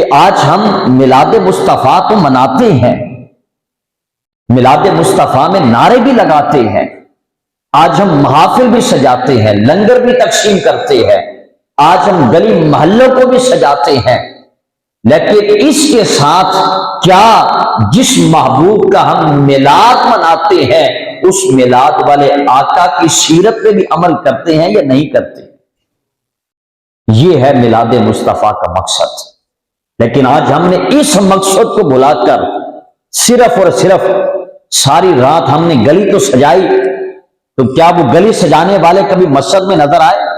کہ آج ہم میلاد مصطفیٰ تو مناتے ہیں، میلاد مصطفیٰ میں نعرے بھی لگاتے ہیں، آج ہم محافل بھی سجاتے ہیں، لنگر بھی تقسیم کرتے ہیں، آج ہم گلی محلوں کو بھی سجاتے ہیں، لیکن اس کے ساتھ کیا جس محبوب کا ہم میلاد مناتے ہیں اس میلاد والے آقا کی سیرت پہ بھی عمل کرتے ہیں یا نہیں کرتے؟ یہ ہے میلاد مصطفیٰ کا مقصد۔ لیکن آج ہم نے اس مقصد کو بلا کر صرف اور صرف ساری رات ہم نے گلی تو سجائی، تو کیا وہ گلی سجانے والے کبھی مسجد میں نظر آئے؟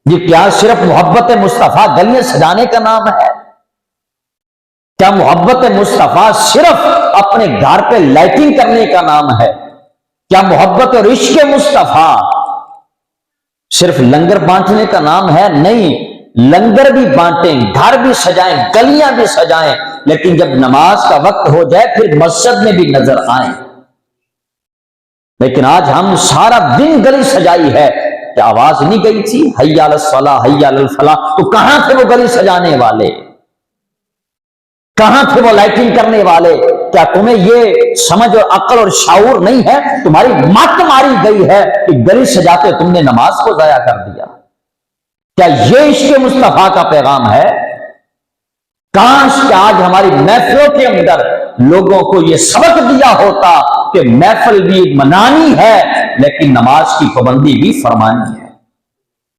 یہ کیا صرف محبت مصطفیٰ گلیاں سجانے کا نام ہے؟ کیا محبت مصطفیٰ صرف اپنے گھر پہ لائٹنگ کرنے کا نام ہے؟ کیا محبت اور عشق مصطفیٰ صرف لنگر بانٹنے کا نام ہے؟ نہیں، لنگر بھی بانٹیں، گھر بھی سجائیں، گلیاں بھی سجائیں، لیکن جب نماز کا وقت ہو جائے پھر مسجد میں بھی نظر آئیں۔ لیکن آج ہم سارا دن گلی سجائی ہے، کیا آواز نہیں گئی تھی حی علی الصلاۃ حی علی الفلاح؟ تو کہاں تھے وہ گلی سجانے والے؟ کہاں تھے وہ لائٹنگ کرنے والے؟ کیا تمہیں یہ سمجھ اور عقل اور شعور نہیں ہے؟ تمہاری مت ماری گئی ہے کہ گلی سجاتے تم نے نماز کو ضائع کر دیا۔ کیا یہ عشق مصطفیٰ کا پیغام ہے؟ کاش کہ آج ہماری محفلوں کے اندر لوگوں کو یہ سبق دیا ہوتا کہ محفل بھی منانی ہے لیکن نماز کی پابندی بھی فرمانی ہے۔